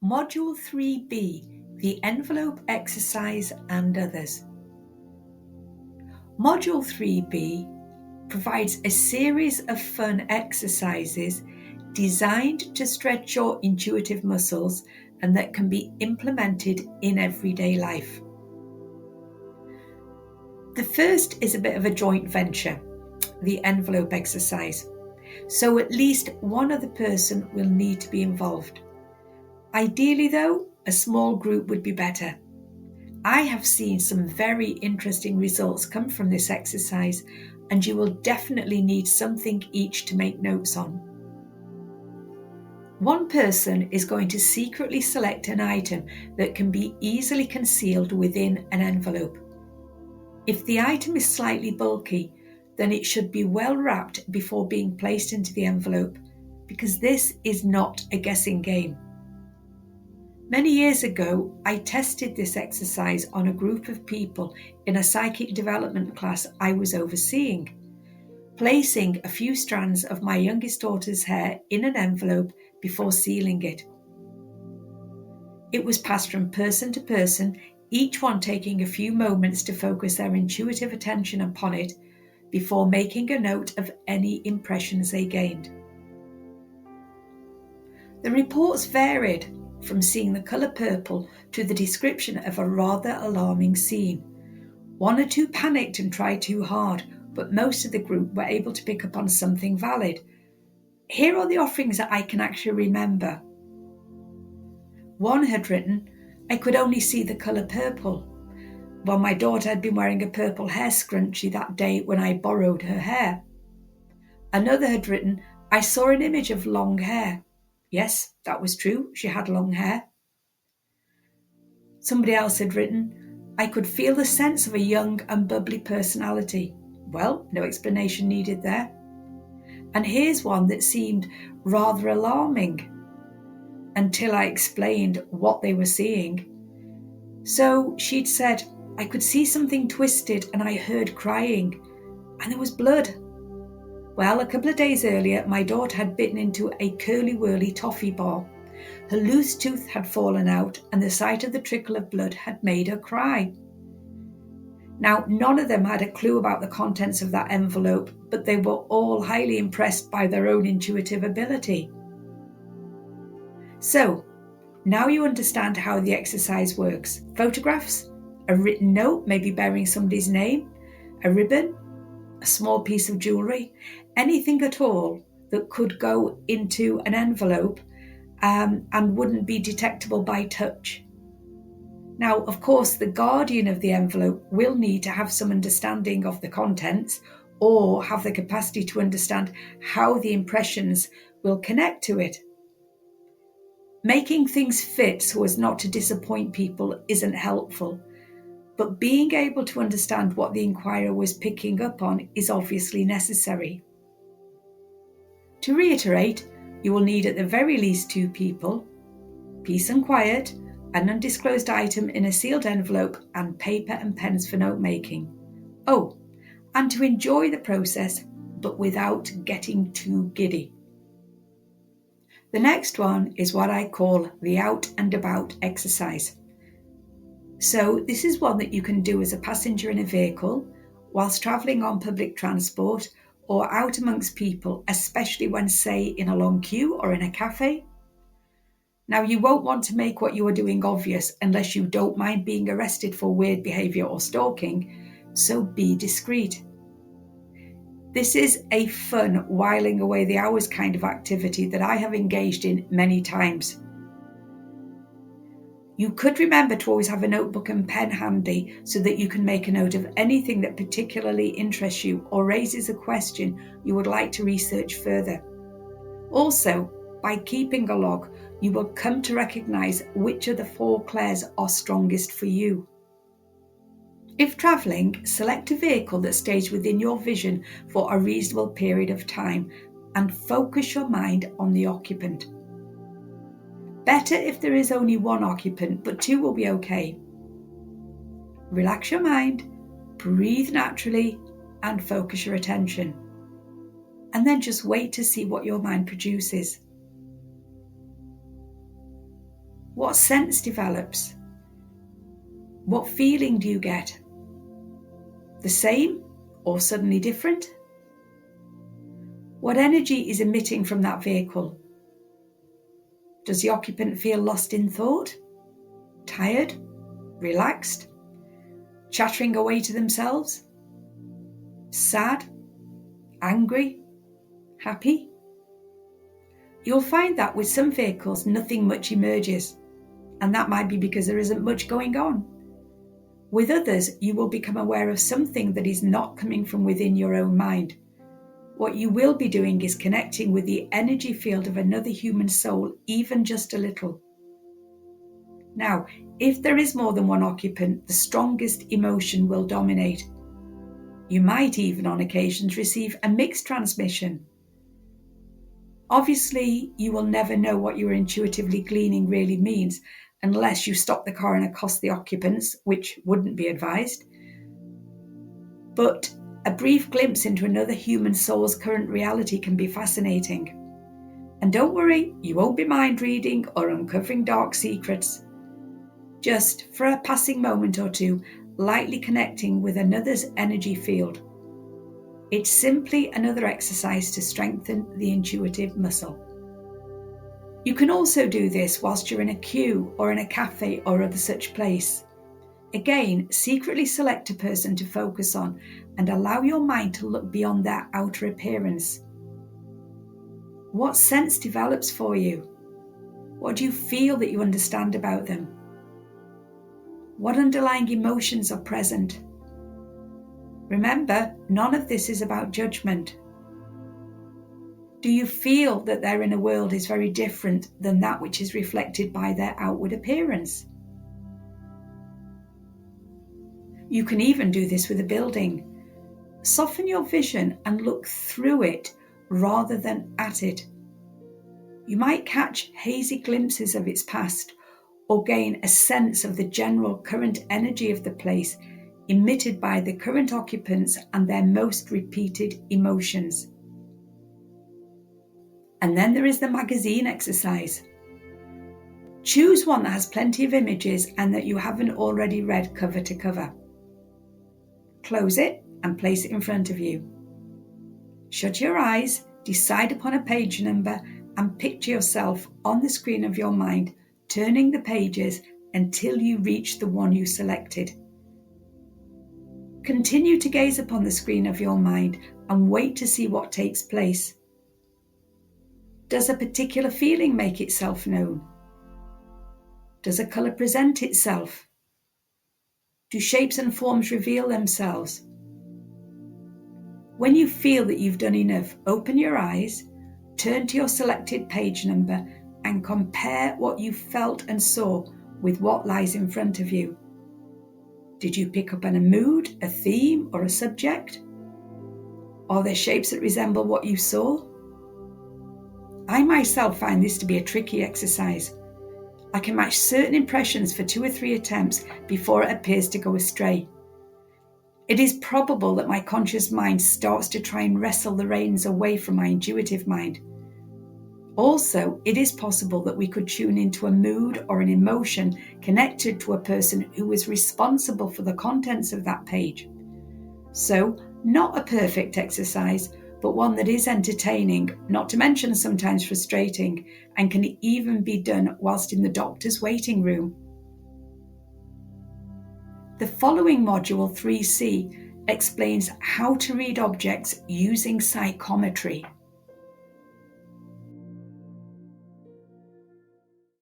Module 3B, the envelope exercise and others. Module 3B provides a series of fun exercises designed to stretch your intuitive muscles and that can be implemented in everyday life. The first is a bit of a joint venture, the envelope exercise. So at least one other person will need to be involved. Ideally though, a small group would be better. I have seen some very interesting results come from this exercise, and you will definitely need something each to make notes on. One person is going to secretly select an item that can be easily concealed within an envelope. If the item is slightly bulky, then it should be well wrapped before being placed into the envelope, because this is not a guessing game. Many years ago, I tested this exercise on a group of people in a psychic development class I was overseeing, placing a few strands of my youngest daughter's hair in an envelope before sealing it. It was passed from person to person, each one taking a few moments to focus their intuitive attention upon it before making a note of any impressions they gained. The reports varied from seeing the colour purple to the description of a rather alarming scene. One or two panicked and tried too hard, but most of the group were able to pick up on something valid. Here are the offerings that I can actually remember. One had written, "I could only see the colour purple." Well, my daughter had been wearing a purple hair scrunchie that day when I borrowed her hair. Another had written, "I saw an image of long hair." Yes, that was true, she had long hair. Somebody else had written, "I could feel the sense of a young and bubbly personality." Well, no explanation needed there. And here's one that seemed rather alarming until I explained what they were seeing. So she'd said, "I could see something twisted and I heard crying, and there was blood." Well, a couple of days earlier, my daughter had bitten into a curly-whirly toffee bar. Her loose tooth had fallen out, and the sight of the trickle of blood had made her cry. Now, none of them had a clue about the contents of that envelope, but they were all highly impressed by their own intuitive ability. So, now you understand how the exercise works. Photographs, a written note, maybe bearing somebody's name, a ribbon, a small piece of jewellery, anything at all that could go into an envelope and wouldn't be detectable by touch. Now, of course, the guardian of the envelope will need to have some understanding of the contents or have the capacity to understand how the impressions will connect to it. Making things fit so as not to disappoint people isn't helpful, but being able to understand what the inquirer was picking up on is obviously necessary. To reiterate, you will need at the very least 2 people, peace and quiet, an undisclosed item in a sealed envelope, and paper and pens for note making. Oh, and to enjoy the process, but without getting too giddy. The next one is what I call the out and about exercise. So this is one that you can do as a passenger in a vehicle, whilst travelling on public transport, or out amongst people, especially when, say, in a long queue or in a cafe. Now, you won't want to make what you are doing obvious unless you don't mind being arrested for weird behaviour or stalking, so be discreet. This is a fun, whiling away the hours kind of activity that I have engaged in many times. You could remember to always have a notebook and pen handy so that you can make a note of anything that particularly interests you or raises a question you would like to research further. Also, by keeping a log, you will come to recognise which of the 4 clairs are strongest for you. If travelling, select a vehicle that stays within your vision for a reasonable period of time and focus your mind on the occupant. Better if there is only 1 occupant, but 2 will be okay. Relax your mind, breathe naturally, and focus your attention. And then just wait to see what your mind produces. What sense develops? What feeling do you get? The same or suddenly different? What energy is emitting from that vehicle? Does the occupant feel lost in thought? Tired? Relaxed? Chattering away to themselves? Sad? Angry? Happy? You'll find that with some vehicles nothing much emerges, and that might be because there isn't much going on. With others, you will become aware of something that is not coming from within your own mind. What you will be doing is connecting with the energy field of another human soul, even just a little. Now, if there is more than one occupant, the strongest emotion will dominate. You might even on occasions receive a mixed transmission. Obviously, you will never know what your intuitively gleaning really means unless you stop the car and accost the occupants, which wouldn't be advised. But a brief glimpse into another human soul's current reality can be fascinating. And don't worry, you won't be mind reading or uncovering dark secrets. Just for a passing moment or two, lightly connecting with another's energy field. It's simply another exercise to strengthen the intuitive muscle. You can also do this whilst you're in a queue or in a cafe or other such place. Again, secretly select a person to focus on and allow your mind to look beyond their outer appearance. What sense develops for you? What do you feel that you understand about them? What underlying emotions are present? Remember, none of this is about judgment. Do you feel that their inner world is very different than that which is reflected by their outward appearance? You can even do this with a building. Soften your vision and look through it rather than at it. You might catch hazy glimpses of its past or gain a sense of the general current energy of the place emitted by the current occupants and their most repeated emotions. And then there is the magazine exercise. Choose one that has plenty of images and that you haven't already read cover to cover. Close it and place it in front of you. Shut your eyes, decide upon a page number and picture yourself on the screen of your mind, turning the pages until you reach the one you selected. Continue to gaze upon the screen of your mind and wait to see what takes place. Does a particular feeling make itself known? Does a colour present itself? Do shapes and forms reveal themselves? When you feel that you've done enough, open your eyes, turn to your selected page number and compare what you felt and saw with what lies in front of you. Did you pick up on a mood, a theme, or a subject? Are there shapes that resemble what you saw? I myself find this to be a tricky exercise. I can match certain impressions for 2 or 3 attempts before it appears to go astray. It is probable that my conscious mind starts to try and wrestle the reins away from my intuitive mind. Also, it is possible that we could tune into a mood or an emotion connected to a person who is responsible for the contents of that page. So, not a perfect exercise, but one that is entertaining, not to mention sometimes frustrating, and can even be done whilst in the doctor's waiting room. The following module 3C explains how to read objects using psychometry.